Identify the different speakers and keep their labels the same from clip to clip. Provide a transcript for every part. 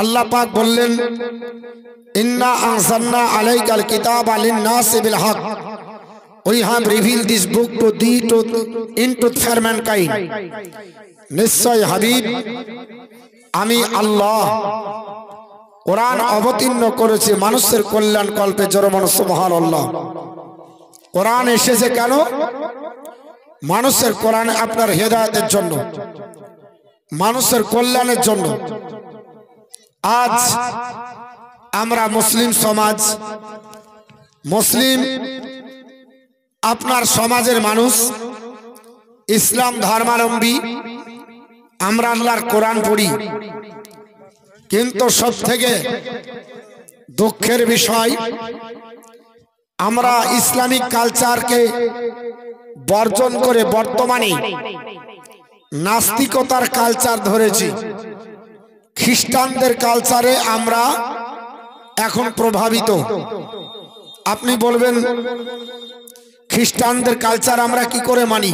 Speaker 1: আল্লাহ পাক বললেন ইন্না আনজালনা আলাইকাল কিতাবা লিন-নাসি বিল হক, we have revealed this book to thee in truth for mankind। নিশ্চয় হাবিব আমি আল্লাহ কোরআন অবতীর্ণ করেছি মানুষের কল্যাণ কল্পে। জোরে বলো সুবহানাল্লাহ। কোরআন এসেছে কেন? মানুষের কোরআন আপনার হেদায়েতের জন্য, মানুষের কল্যাণের জন্য। আজ আমরা মুসলিম সমাজ, মুসলিম আপনার সমাজের মানুষ, ইসলাম ধর্মাবলম্বী, আমরা আল্লাহর কোরআন পড়ি, কিন্তু সব থেকে দুঃখের বিষয় আমরা ইসলামিক কালচারকে বর্জন করে বর্তমানে নাস্তিকতার কালচার ধরেছি। খ্রিস্টানদের কালচারে আমরা এখন প্রভাবিত। আপনি বলবেন খ্রিস্টানদের কালচার আমরা কি করে মানি?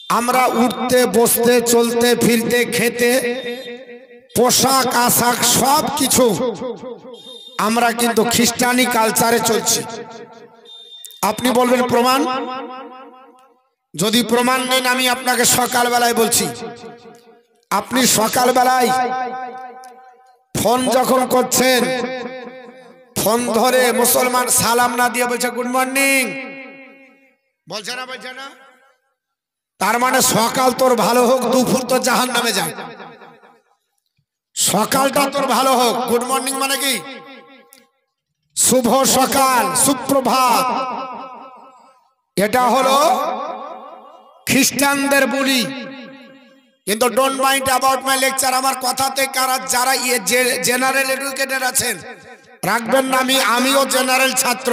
Speaker 1: আমরা উঠতে বসতে চলতে ফিরতে খেতে পোশাক আশাক সব কিছু আমরা কিন্তু খ্রিস্টানি কালচারে চলছি। আপনি বলবেন প্রমাণ? যদি প্রমাণ নেন আমি আপনাকে সকালবেলায় বলছি, আপনি সকালবেলায় ফোন যখন করছেন, ফোন ধরে মুসলমান সালাম না দিয়ে বলছে গুড মর্নিং, বলছে না? বলছে না? তার মানে সকাল তোর ভালো হোক, দুপুর তোর জাহান্নামে যায়। সকালটা তোর ভালো হোক, গুড মর্নিং মানে কি? শুভ সকাল, সুপ্রভাত। এটা হলো খ্রিস্টানদের বলি। কিন্তু don't mind about my lecture, আমার কথাতে কারা যারা জেনারেল এডুকেটেড আছেন রাখবেন না। আমিও জেনারেল ছাত্র,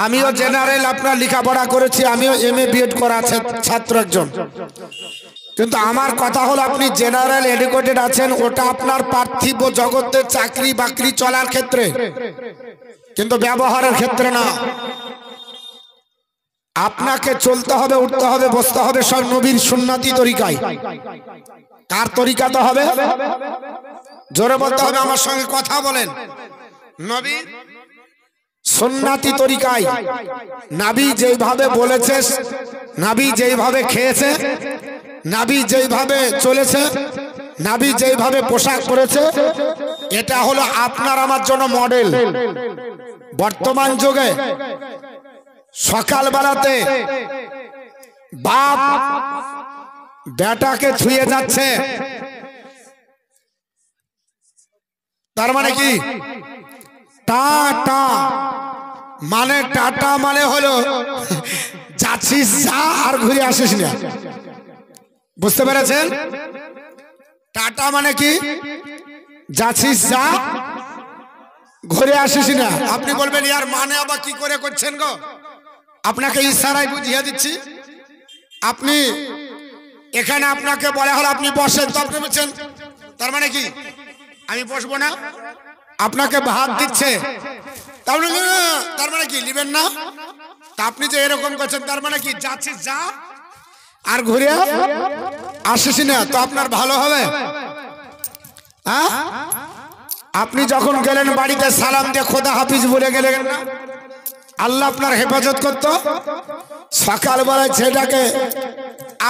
Speaker 1: আমিও জেনারেল আপনার লেখাপড়া করেছি, আমিও এমএ বিএড করা ছাত্র একজন। কিন্তু আমার কথা হলো আপনি জেনারেল এডুকেটেড আছেন, ওটা আপনার পার্থিব জগতের চাকরি বাকরি চলার ক্ষেত্রে, কিন্তু ব্যবহারের ক্ষেত্রে না। আপনাকে চলতে হবে, উঠতে হবে, বসতে হবে সব নবীর সুন্নতি তরিকায়। কার তরিকাতে হবে? জোরে বলতে হবে, আমার সঙ্গে কথা বলেন। নবীর সুন্নতি তরিকায়। নবী যেইভাবে বলেছে, নবী যেইভাবে খেয়েছে, নবী যেইভাবে চলেছে, নবী যেইভাবে পোশাক পরেছে, এটা হলো আপনার আমার জন্য মডেল। বর্তমান যুগে সকালবেলাতে বাপ বেটাকে ছুঁয়ে যাচ্ছে, তার মানে কি? টাটা মানে, টাটা মানে হলো যাচ্ছিস যা আর ঘুরে আসিস না। বুঝতে পেরেছেন? টাটা মানে কি? যাচ্ছিস যা, ঘুরে আসিস না। আপনি বলবেন ইয়ার মানে আবার কি করে করছেন গো? আপনাকে ইশারায় বুঝিয়ে দিচ্ছি। আপনি এখানে আপনাকে বলা হলো আপনি বসেন, তো আপনি বলছেন তার মানে কি আমি বসবো না? আপনাকে ভাত দিচ্ছে, তার মানে কি নেবেন না? তা আপনি যে এরকম করছেন তার মানে কি যাচ্ছিস যা আর ঘুরে আসিস না, তো আপনার ভালো হবে? হ্যাঁ, আপনি যখন গেলেন বাড়িতে সালাম দিয়ে খোদা হাফিজ বলে গেলেন না, আল্লাহ আপনার হেফাজত করত। সকালবেলায় ছেলেটাকে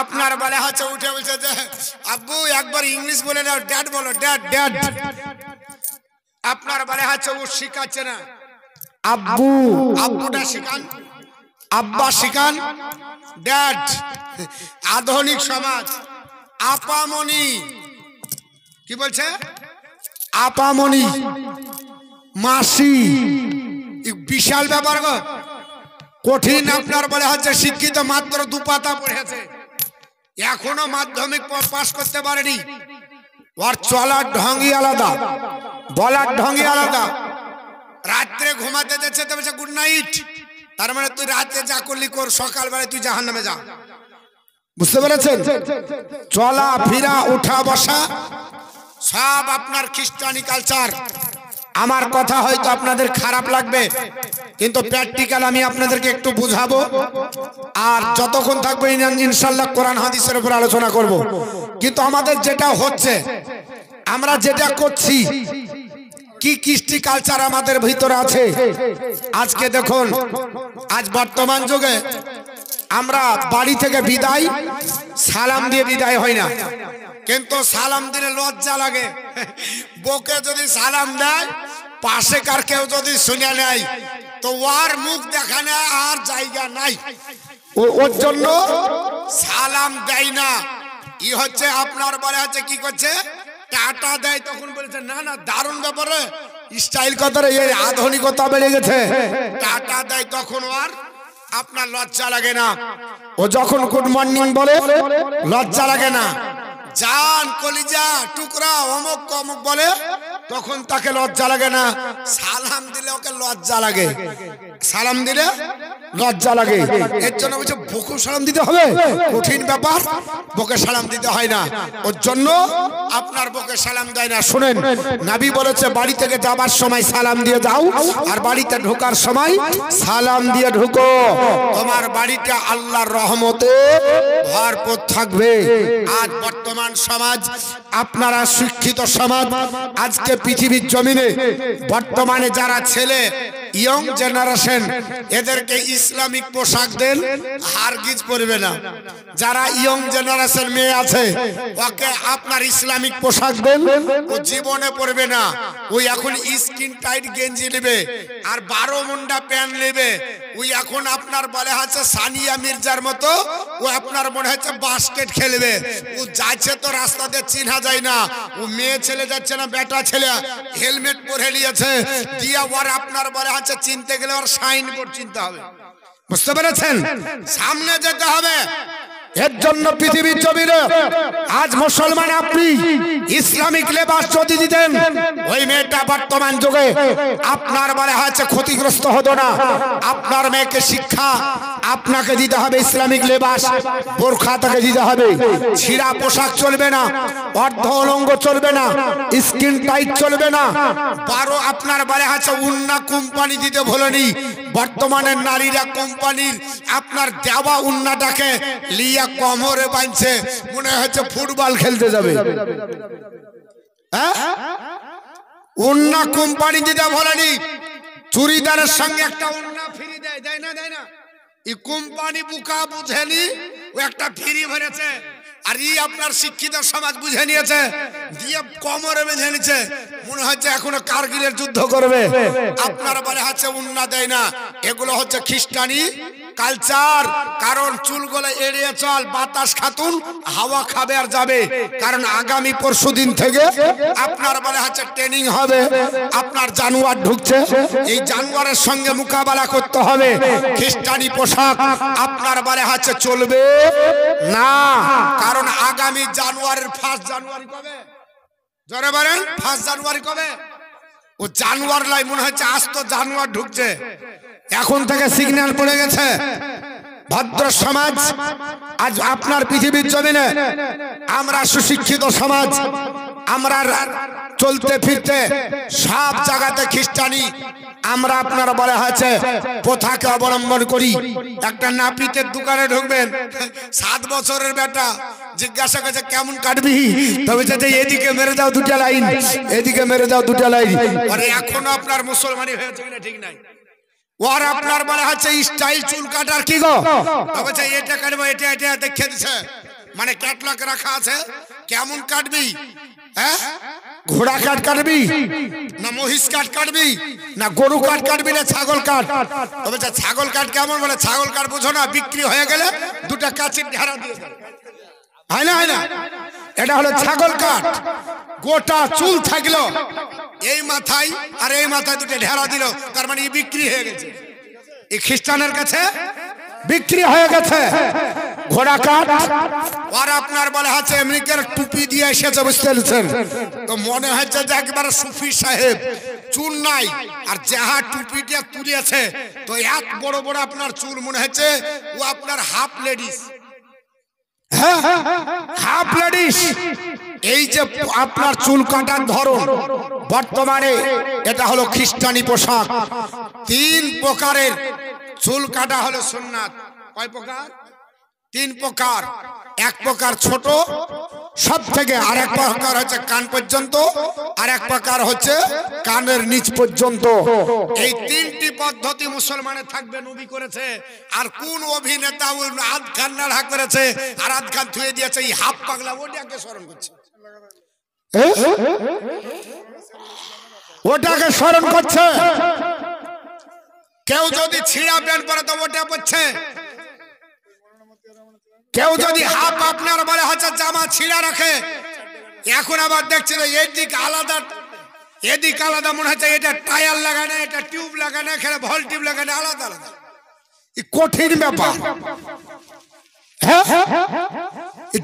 Speaker 1: আপনার বেলা হচ্ছে উঠে বলছে যে আব্বু একবার ইংলিশ বলে দাও, ড্যাড বলো, ড্যাড ড্যাড। আপনার বেলা হচ্ছে ও শিখাচ্ছে না, আব্বু, আব্বুটা শিখান, আব্বা শিখান, ড্যাড। আধুনিক সমাজ আপামনি কি বলছে? আপামনি, মাসি, বিশাল ব্যাপার গো, কঠিন। আপনার বলে হচ্ছে শিক্ষিত মাত্র 2 পাতা পড়েছে, এখনো মাধ্যমিক পাস করতে পারেনি। ওর চলার ঢঙ্গই আলাদা, বলার ঢঙ্গই আলাদা। রাত্রে ঘুমাতে যাচ্ছে তো বলছে গুড নাইট, তার মানে তুই রাতে যা করলি কর, সকালবেলায় তুই জাহান্নামে যা। বুঝতে পেরেছেন? চলা ফিরা উঠা বসা সব আপনার খ্রিস্টানি কালচার। আমার কথা হয়তো আপনাদের খারাপ লাগবে, কিন্তু প্র্যাকটিক্যাল আমি আপনাদেরকে একটু বুঝাবো। আর যতক্ষণ থাকবে ইনশাআল্লাহ কোরআন হাদিসের উপর আলোচনা করব। কিন্তু আমাদের যেটা হচ্ছে আমরা যেটা করছি কি কৃষ্টি কালচার আমাদের ভিতরে আছে। আজকে দেখুন, আজ বর্তমান যুগে আমরা বাড়ি থেকে বিদায় সালাম দিয়ে বিদায় হয় না, কিন্তু সালাম দিলে লজ্জা লাগে। বউকে যদি সালাম দেয়, পাশে কার কেউ যদি শুনে নেয়, তো ওর মুখ দেখানে আর জায়গা নাই, ওর জন্য সালাম দেয় না। ই হচ্ছে আপনার বলে হচ্ছে কি করছে, টাটা দেয়, তখন বলেছে না না দারুণ ব্যাপারে স্টাইল কত রে, এই আধুনিকতা বেড়ে গেছে, টাটা দেয়, তখন আর আপনার লজ্জা লাগে না। ও যখন গুড মর্নিং বলে লজ্জা লাগে না। জান কলিজা টুকরা অমুক অমুক বলে, তখন তাকে লজ্জা লাগে না। সালাম দিলে ওকে লজ্জা লাগে, সালাম দিলে লজ্জা লাগে। এর জন্য বলছে বউকে সালাম দিতে হবে, কঠিন ব্যাপার, বউকে সালাম দিতে হয় না। ওর জন্য আপনার বউকে সালাম দেয় না। শুনেন, নবী বলেছে বাড়ি থেকে যাবার সময় সালাম দিয়ে যাও, আর বাড়িতে ঢোকার সময় সালাম দিয়ে ঢুকো, তোমার বাড়িটা আল্লাহর রহমতে ভরপুর থাকবে। আজ বর্তমান সমাজ, আপনারা শিক্ষিত সমাজ, আজকে পৃথিবীর জমিনে বর্তমানে যারা ছেলে ইয়ং জেনারেশন, এদেরকে ইসলামিক পোশাক দেন, হারগিজ পরবে না। যারা ইয়ং জেনারেশন মেয়ে আছে, ওকে আপনার ইসলামিক পোশাক দেন, ও জীবনে পরবে না। ওই এখন স্কিন টাইট গেঞ্জি নেবে আর 12 মুন্ডা প্যান্ট নেবে। ওই এখন আপনার বলে হচ্ছে সানিয়া মির্জার মতো, ও আপনার মনে হচ্ছে বাস্কেট খেলবে। ও যাচ্ছে তো রাস্তাতে চিনা যায় না, ও মেয়ে ছেলে যাচ্ছে না বেটা ছেলে, হেলমেট পরে নিয়েছে দিয়া, ওর আপনার বলে হচ্ছে চিনতে গেলে ওর সাইনবোর্ড চিনতে হবে। বুঝতে পেরেছেন? সামনে যেতে হবে। এর জন্য পৃথিবীর জমিনে আজ মুসলমান আপনি ইসলামিক লেবাস যদি দিতেন, ওই মেয়েটা বর্তমান যুগে আপনার বলে হচ্ছে ক্ষতিগ্রস্ত হতো না। আপনার মেয়েকে শিক্ষা আপনাকে দিতে হবে, ইসলামিক লেবাস, বোরখা তাকে দিতে হবে, ছিঁড়া পোশাক চলবে না, অর্ধ অলঙ্গ চলবে না, স্কিন টাইট চলবে না। 12 আপনার বলে হচ্ছে উন্না কোম্পানি দিতে ভোলেনি। বর্তমানে নারীরা কোম্পানির আপনার দেওয়া উন্নাটাকে লিয়া কোমরে বাঁধছে, মনে হচ্ছে ফুটবল খেলতে যাবে। উন্না কোম্পানি দিতে ভোলেনি। চুড়িদারের সঙ্গে একটা উন্না ফ্রি দেয়, দেয় না দেয় না? এই কোম্পানি বুকা বুঝেনি, ও একটা ফ্রি ভরেছে। আর এই আপনার শিক্ষিত সমাজ বুঝে নিয়েছে, দিয়ে কোমরে বেঁধে নিচ্ছে, মনে হচ্ছে এখনো কারগিলের যুদ্ধ করবে। আপনারা বলে হচ্ছে উন্না দেয় না, এগুলো হচ্ছে খ্রিস্টানি কালচার। কারণ চুলগুলো এড়িয়ে চল, বাতাস খাতুন হাওয়া খাবে আর যাবে। কারণ আগামী পরশুদিন থেকে আপনার বলে হচ্ছে ট্রেনিং হবে, আপনার জানুয়ার ঢুকছে, এই জানুয়ারের সঙ্গে মোকাবেলা করতে হবে। খ্রিস্টানি পোশাক আপনার বলে হচ্ছে চলবে না। কারণ আগামী জানুয়ারির 1 জানুয়ারি কবে, জোরে বলেন 1 জানুয়ারি কবে? ও জানুয়ার লাই মনে হচ্ছে আজ তো জানুয়ার ঢুকছে, এখন থেকে সিগন্যাল পড়ে গেছে। ভদ্র সমাজ আজ আপনার পৃথিবীর জমিনে আমরা সুশিক্ষিত সমাজ, আমরা চলতে ফিরতে সব জায়গাতে খ্রিস্টানি আমরা আপনার বলা হয়েছে প্রথাকে অবলম্বন করি। একটা নাপিতের দোকানে ঢুকবেন, 7 বছরের বেটা জিজ্ঞাসা করছে কেমন কাটবি, তবে যে এদিকে মেরে দাও 2টা লাইন, এদিকে মেরে দাও 2টা লাইন। আরে এখনো আপনার মুসলমানি হয়েছে কিনা ঠিক নাই। ওর আপনার বলা হচ্ছে স্টাইল চুল কাটার কি গো, তবে যে এটা কাটবো, এটা এটা দেখে দিছে, মানে ক্যাটলগ রাখা আছে কেমন কাটবি। হ্যাঁ, ঘোড়া কাট কাটবি না মহিষ কাট কাটবি না গরু কাট কাটবি না ছাগল কাট। তবে ছাগল কাট কেমন, বলে ছাগল কাট বুঝো না, বিক্রি হয়ে গেলে 2টা কাঁচির ঢেরা দিয়ে দেয়, হয় না হয় না? এটা হলো ছাগল কাট। গোটা চুল থাকলো এই মাথায় আর এই মাথায় 2টা ঢেরা দিল, তার মানে বিক্রি হয়ে গেছে, এই খ্রিস্টানের কাছে বিক্রি হয়ে গেছে। ঘোড়া কাট আর আপনার বলে হচ্ছে আমেরিকার টুপি দিয়ে এসেছে, বুঝতে পেরেছেন তো? মনে হচ্ছে যে একবার সুফি সাহেব, চুল নাই আর যাহা টুপি দিয়ে তুলেছে, তো এত বড় বড় আপনার চুল, মনে হচ্ছে ও আপনার হাফ লেডিস। হ্যাঁ, হাফ লেডিস। এই যে আপনার চুল কাটার ধরন বর্তমানে, এটা হলো খ্রিস্টানি পোশাক। 3 প্রকারের চুল কাটা হলো সুন্নাত। কয় প্রকার? 3 প্রকার। 1 প্রকার ছোট, সব থেকে। আর এক প্রকার হচ্ছে কান পর্যন্ত, আর এক প্রকার হচ্ছে কানের নিচ পর্যন্ত। এই তিনটি পদ্ধতি মুসলমানের থাকবে, নবী করেছে। আর কোন অভিনেতা আধ খান নাড়া করেছে আর আধ খান থুয়ে দিয়েছে, এই হাফ পাগলা ওটাকে স্মরণ করছে, ওটাকে স্মরণ করছে। কেউ যদি ছিঁড়া প্যান্ট পরে তো ওটা পড়ছে, কেউ যদি হাফ আপনার বলে হচ্ছে জামা ছিঁড়া রাখে। এখন আবার দেখছে এদিক আলাদা এদিক আলাদা, মনে হচ্ছে এটা টায়ার লাগানো, এটা টিউব লাগানো, এখানে ভল টিউব লাগানো, আলাদা আলাদা। কঠিন ব্যাপার।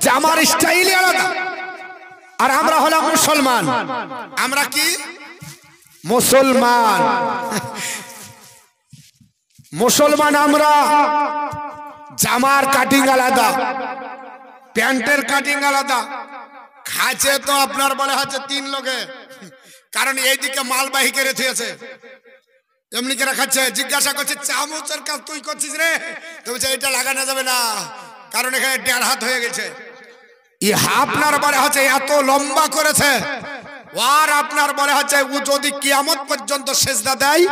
Speaker 1: জামার স্টাইল আলাদা। আর আমরা হলাম মুসলমান। আমরা কি মুসলমান? মুসলমান আমরা। জামার কাটিং আলাদা, প্যান্টের কাটিং আলাদা। খাচ্ছে তো আপনার বলে হচ্ছে তিন লোকে, কারণ এইদিকে মালবাহী রেখে আছে, এমনি করে খাচ্ছে। জিজ্ঞাসা করছে চামচের কাজ তুই করছিস রে? তো বলছে এটা লাগানো যাবে না, কারণ এখানে 1.5 হাত হয়ে গেছে। ই আপনার বলে হচ্ছে এত লম্বা করেছে। আর আপনার বলে হচ্ছে ও যদি কিয়ামত পর্যন্ত সেজদা দেয়,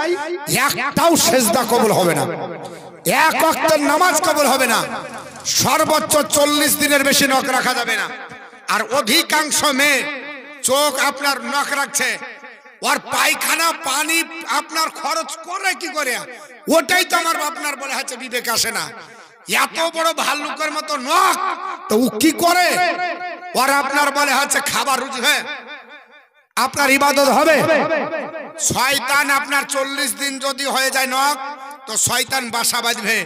Speaker 1: একটাও সেজদা কবুল হবে না, এক ওয়াক্তের নামাজ কবুল হবে না। সর্বোচ্চ 40 দিনের বেশি নখ রাখা যাবে না। আর অধিকাংশ মেয়ে চোখ আপনার নখ রাখছে, ওর পায়খানা পানি আপনার খরচ করে কি করে, ওটাই তো আমার আপনার বলে হচ্ছে বিবেক আসে না। এত বড় ভাল্লুকের মতো নখ, তো ও কি করে? ওর আপনার বলে হচ্ছে খাবার রুজি হয়, আপনার ইবাদত হবে। শয়তান আপনার 40 দিন যদি হয়ে যায় নখ, তো শয়তান বাসা বাঁধবে।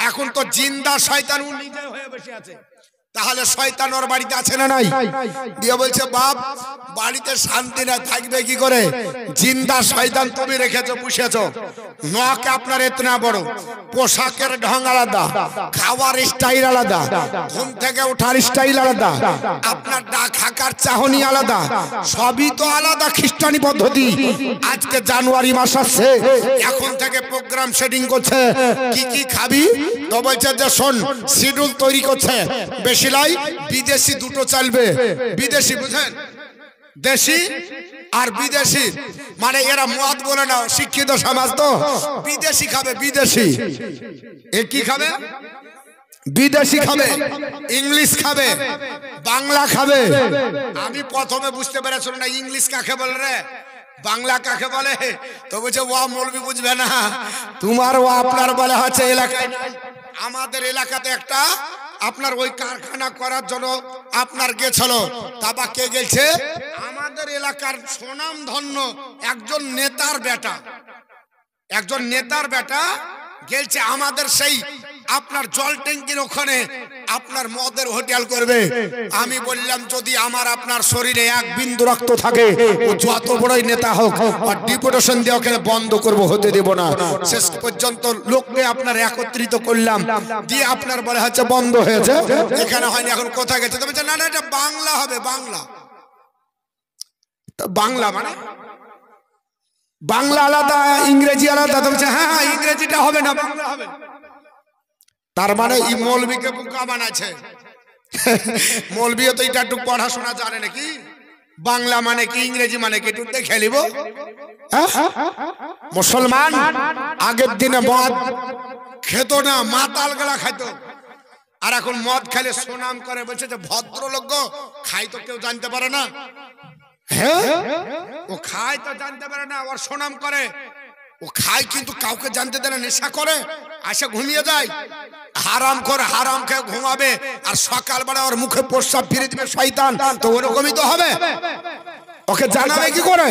Speaker 1: এখন তো জিন্দা শয়তান ও নিজে হয়ে বসে আছে, তাহলে শয়তান ওর বাড়িতে আছে না নাই? দিয়ে বলছে বাপ বাড়িতে শান্তি না, থাকবে কি করে? জিন্দা শয়তান তুমি রেখেছো, পুষেছো। নখ আপনার এতনা বড়, পোশাকের ঢং আলাদা, খাওয়ার স্টাইল আলাদা, ঘুম থেকে ওঠার স্টাইল আলাদা, আপনার ডাক হাঁকার চাহনি আলাদা, সবই তো আলাদা খ্রিস্টানি পদ্ধতি। আজকে জানুয়ারি মাস আসছে, এখন থেকে প্রোগ্রাম সেটিং করছে, কি কি খাবি। তো বলছে যে শোন, শিডিউল তৈরি করছে, বেশি লাই বিদেশি দুটো চলবে। বিদেশি বুঝেন, দেশি আর বিদেশি, মানে এরা মদ বলে না, শিক্ষিত সমাজ তো। বিদেশি খাবে, বিদেশি। এ কি খাবে? বিদেশি খাবে, ইংলিশ খাবে, বাংলা খাবে। আমি প্রথমে বুঝতে পেরেছিলাম না ইংলিশ কাকে বলে রে, বাংলা কাকে বলে। তো বলছে ও মৌলবি বুঝবে না, তোমার ও আপনার বলে হচ্ছে এলাকায় নাই। আমাদের এলাকাতে একটা আপনার ওই কারখানা করার জন্য আপনার গেছিল। তাবা কে গেছে? আমাদের এলাকার সুনাম ধন্য একজন নেতার বেটা, একজন নেতার বেটা গেছে আমাদের সেই আপনার জল ট্যাঙ্কির ওখানে আপনার মদের হোটেল করবে। আমি বললাম যদি আমার আপনার শরীরে এক বিন্দু রক্ত থাকে, ও যত বড়ই নেতা হোক, আর ডিপুটেশন দিয়ে ওখানে বন্ধ করব, হতে দেব না। শেষ পর্যন্ত লোককে আপনার একত্রিত করলাম, দিয়ে আপনার বলে হচ্ছে বন্ধ হয়েছে, এখানে হয়নি। এখন কোথায় গেছে? তো বলছে না না এটা বাংলা হবে, বাংলা। বাংলা মানে বাংলা আলাদা, ইংরেজি আলাদা। তো বলছে হ্যাঁ হ্যাঁ ইংরেজিটা হবে না, বাংলা হবে। তার মানে এই মৌলবীকে বোকা বানাচ্ছে। মৌলবী তো এটা একটু পড়াশোনা জানে নাকি? বাংলা মানে কি, ইংরেজি মানে কি, একটু দেখে নিব। মুসলমান আগের দিনে মদ খেত না, মাতাল গলা খাইত। আর এখন মদ খেলে সুনাম করে, বলছে যে ভদ্রলোক খাই তো কেউ জানতে পারে না। হ্যাঁ ও খায় তো জানতে পারে না, ওর সুনাম করে। ও খায় কিন্তু কাউকে জানতে দেয় না, নেশা করে, আসে ঘুমিয়ে যায়। হারাম করে হারাম খেয়ে ঘুমাবে, আর সকালবেলা ওর মুখে প্রস্রাব ফিরে দিবে শয়তান। তো ওরকমই তো হবে, ওকে জানাবে কি করে?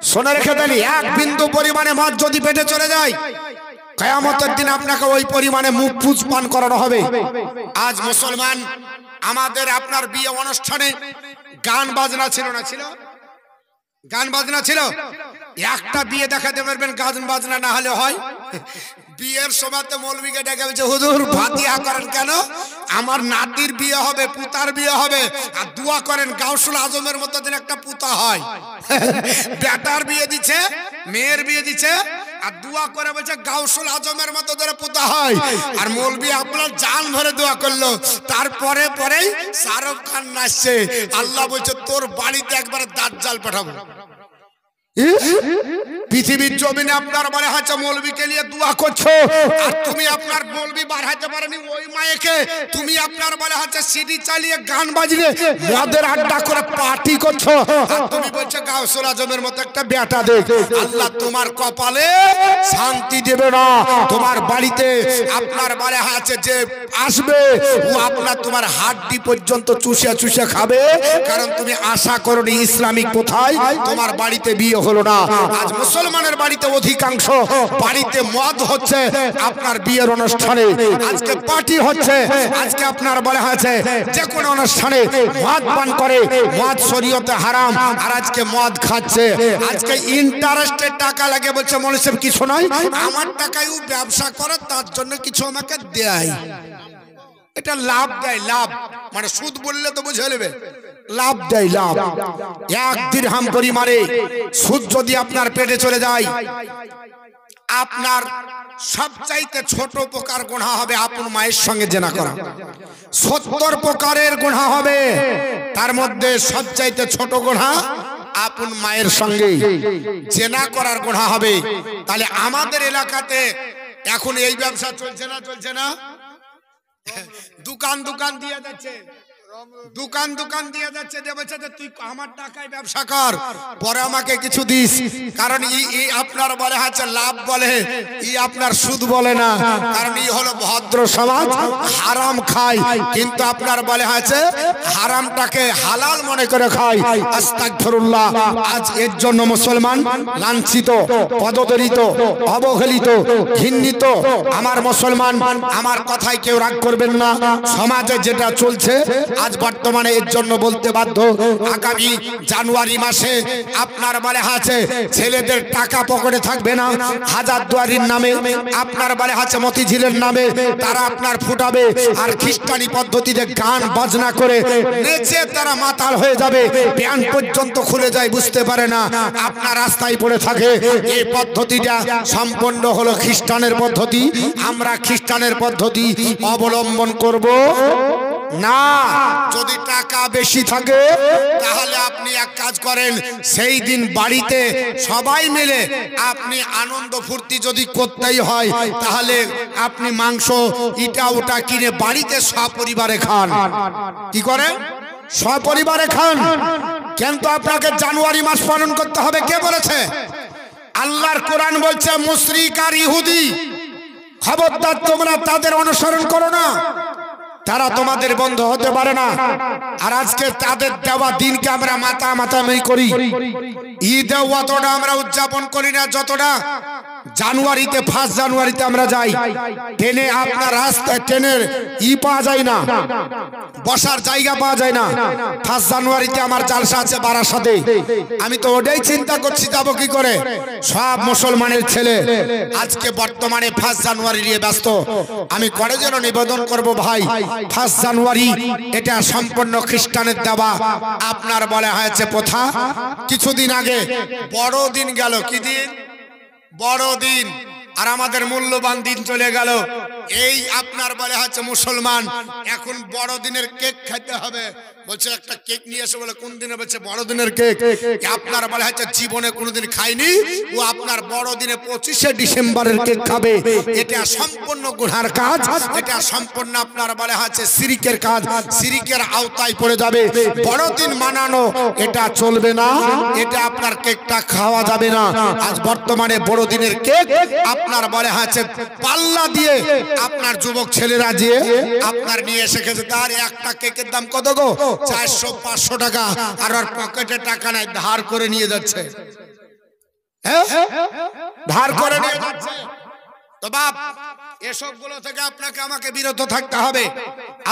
Speaker 1: শোনে রেখে দেন, এক বিন্দু পরিমাণে মদ যদি পেটে চলে যায়, কিয়ামতের দিন আপনাকে ওই পরিমাণে মুখ পুজ পান করানো হবে। আজ মুসলমান আমাদের আপনার বিয়ে অনুষ্ঠানে গান বাজনা ছিল না? ছিল গান বাজনা ছিল। একটা বিয়ে দেখাতে পারবেন গান বাজনা না হলে হয়? বিয়ের সময় তো মৌলবীকে ডেকে বলছে হুজুর ফাতিহা করেন কেন? আমার নাতির বিয়ে হবে, পুতার বিয়ে হবে, আর দোয়া করেন গাউসুল আজমের মতো যেন একটা পুতা হয়। বেটার বিয়ে দিচ্ছে, মেয়ের বিয়ে দিচ্ছে, আর দোয়া করে বলছে গাউসুল আজমের মতো ধরে পুতা হয়। আর মৌলবি আপনার জান ভরে দোয়া করলো, তারপরে পরেই শাহরুখ খান নাচছে। আল্লাহ বলছে তোর বাড়িতে একবারে দাজ্জাল পাঠাবো। পৃথিবীর জমিনে আপনার বলে হচ্ছে মৌলবীকে নিয়ে দোয়া করছো, আর তুমি আপনার মৌলবী বাড়াইতে পারেনি ওই মায়েকে, তুমি আপনার বলে হচ্ছে সিডি চালিয়ে গান বাজিয়ে মদের আড্ডা করে পার্টি করছো, আর তুমি বলছো গাউসুল আজমের মতো একটা বেটা দে। আল্লাহ তোমার কপালে শান্তি দেবে না। তোমার বাড়িতে আপনার বলে হচ্ছে যে আসবে ও আপনার তোমার হাড্ডি পর্যন্ত চুষে চুষে খাবে, কারণ তুমি আশা করোনি ইসলামিক কোথায় তোমার বাড়িতে বিয়ে হলো না। আজ মুসলমানের বাড়িতে অধিকাংশ বাড়িতে মদ হচ্ছে আপনার বিয়ের অনুষ্ঠানে, আজকে পার্টি হচ্ছে, আজকে আপনার বলা হয়েছে যে কোনো অনুষ্ঠানে মদ পান করে, মদ শরীয়তে হারাম, আর আজকে মদ খাচ্ছে। আজকে ইন্টারেস্টের টাকা লাগে বলছে মৌলভী সাহেব কিছু নয়, আমার টাকায় ও ব্যবসা করে তার জন্য কিছু আমাকে দেয়। এটা লাভ দেয়, লাভ মানে সুদ বললে তো বুঝে নেবে, লাভ দেয় লাভ। এক দিরহাম পরিমাণে সুদ যদি আপনার পেটে চলে যায়, আপনার সবচাইতে ছোট প্রকার গুনাহ হবে আপন মায়ের সঙ্গে জেনা করা। 70 প্রকারের গুনাহ হবে, তার মধ্যে সবচাইতে ছোট গুনাহ আপন মায়ের সঙ্গে জেনা করার গুনাহ হবে। তাহলে আমাদের এলাকাতে এখন এই ব্যবসা চলছে না, চলছে না? দোকান দোকান দিয়ে যাচ্ছে, দোকান দোকান দিয়ে যাচ্ছে, দিয়ে বলছে যে তুই আমার টাকায় ব্যবসা কর, পরে আমাকে কিছু দিস। কারণ ই আপনার বলে হচ্ছে লাভ বলে, ই আপনার সুদ বলে না, কারণ ই হলো ভদ্র সমাজ, হারাম খায়, কিন্তু আপনার বলে হচ্ছে হারামটাকে হালাল মনে করে খায়। আস্তাগফিরুল্লাহ। আজ এর জন্য মুসলমান লাঞ্ছিত, পদদলিত, অবহেলিত, ঘৃণিত। আমার মুসলমান, আমার কথায় কেউ রাগ করবেন না, সমাজে যেটা চলছে আজ বর্তমানে এর জন্য বলতে বাধ্য। আগামী জানুয়ারি মাসে আপনার বলে আছে ছেলেদের টাকা পকেটে থাকবে না, হাজারদুয়ারির নামে আপনার বলে আছে মতিঝিলের নামে তারা আপনার ফুটাবে, আর খ্রিস্টানি পদ্ধতিতে গান বাজনা করে নেচে তারা মাতাল হয়ে যাবে, প্যান্ট পর্যন্ত খুলে যায়, বুঝতে পারে না, আপনার রাস্তায় পড়ে থাকে। এই পদ্ধতিটা সম্পূর্ণ হলো খ্রিস্টানের পদ্ধতি। আমরা খ্রিস্টানের পদ্ধতি অবলম্বন করব না। যদি টাকা বেশি থাকে তাহলে আপনি এক কাজ করেন, সেই দিন বাড়িতে সবাই মিলে আপনি আনন্দ ফুর্তি যদি করতেই হয়, তাহলে আপনি মাংস ইটা ওটা কিনে বাড়িতে সপরিবারে খান। কি করেন? সপরিবারে খান। কিন্তু আপনাকে জানুয়ারি মাস পালন করতে হবে, কে বলেছে? আল্লাহর কোরআন বলছে মুশরিক আর ইহুদি, খবরদার তোমরা তাদের অনুসরণ করো না, তারা তোমাদের বন্ধু হতে পারে না। আর আজকে তাদের দেওয়া দিনকে আমরা মাতামাতি করি। ঈদ অতটা আমরা উদযাপন করি না যতটা জানুয়ারিতে, 1 জানুয়ারিতে আমরা যাই ট্রেনে, আপনার রাস্তায় ট্রেনের পাওয়া যায় না, বসার জায়গা পাওয়া যায় না। 1 জানুয়ারিতে আমার জালসা আছে বারাসাতে, আমি তো ওটাই চিন্তা করছি যাবো কি করে। সব মুসলমানের ছেলে আজকে বর্তমানে 1 জানুয়ারি নিয়ে ব্যস্ত। আমি করে যেন নিবেদন করব ভাই, 1 জানুয়ারি এটা সম্পূর্ণ খ্রিস্টানের দেওয়া আপনার বলা হয়েছে প্রথা। কিছুদিন আগে বড়দিন গেল, কি দিন? বড়দিন। আর আমাদের মূল্যবান দিন চলে গেল। এই আপনার বলে হচ্ছে মুসলমান এখন বড়দিনের কেক খেতে হবে, বলছে একটা কেক নিয়ে এসে, বলে কোন দিনে? বলছে বড়দিনের কেক। আপনার বলে হচ্ছে জীবনে কোনোদিন খাইনি, ও আপনার বড়দিনে 25শে ডিসেম্বরের কেক খাবে। এটা সম্পূর্ণ গুনার কাজ, এটা সম্পূর্ণ আপনার বলে হচ্ছে শিরকের কাজ, শিরকের আওতায় পড়ে যাবে। বড়দিন মানানো এটা চলবে না, এটা আপনার কেকটা খাওয়া যাবে না। আজ বর্তমানে বড়দিনের কেক আপনার বলে হচ্ছে পাল্লা দিয়ে আপনার যুবক ছেলেরা যে আপনার নিয়ে এসে খেতে, তার একটা কেকের দাম কত গো? 400-500 টাকা। আর ওর পকেটে টাকা নাই, ধার করে নিয়ে যাচ্ছে, ধার করে নিয়ে যাচ্ছে। তো বাপ, এসবগুলো থেকে আপনাকে আমাকে বিরত থাকতে হবে।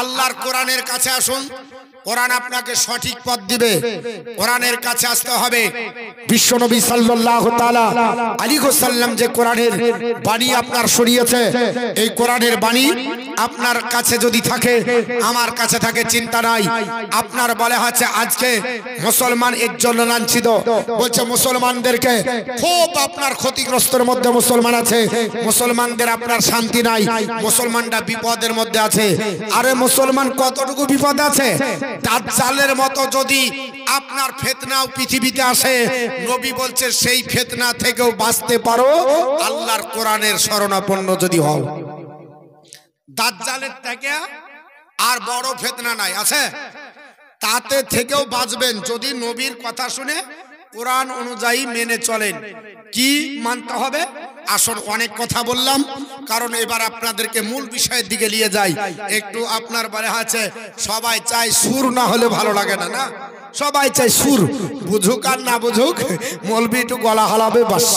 Speaker 1: আল্লাহর কোরআনের কাছে আসুন, কোরআন আপনাকে সঠিক পথ দিবে। কোরআনের কাছে আসতে হবে। বিশ্বনবী সাল্লাল্লাহু তাআলা আলাইহি ওয়াসাল্লাম যে কোরআনের বাণী আপনার শরীয়তে, এই কোরআনের বাণী আপনার কাছে যদি থাকে, আমার কাছে থাকে, চিন্তা নাই। আপনার বলা হচ্ছে আজকে মুসলমান একজন লাঞ্ছিত, বলছে মুসলমানদেরকে খুব আপনার ক্ষতিগ্রস্তের মধ্যে মুসলমান আছে, মুসলমানদের আপনার শান্তি নাই, মুসলমানরা বিপদের মধ্যে আছে। আরে মুসলমান কতটুকু বিপদ আছে? দাজ্জালের মতো যদি আপনার ফিতনাও পৃথিবীতে আসে, নবী বলছে সেই ফিতনা থেকেও বাঁচতে পারো আল্লাহর কোরআনের শরণাপন্ন যদি হও। দাজ্জালের থেকে আর বড় ফিতনা নাই, আছে? তাতে থেকেও বাঁচবেন যদি নবীর কথা শুনে কোরআন অনুযায়ী মেনে চলেন। কি মানতে হবে? আসল অনেক কথা বললাম, কারণ এবার আপনাদেরকে মূল বিষয়ের দিকে নিয়ে যাই। একটু আপনার বলে আছে সবাই চায় সুর না হলে ভালো লাগে না, না সবাই চায় সুর, বুঝুক আর না বুঝুক, মৌলবি একটু গলা হালাবে বাস।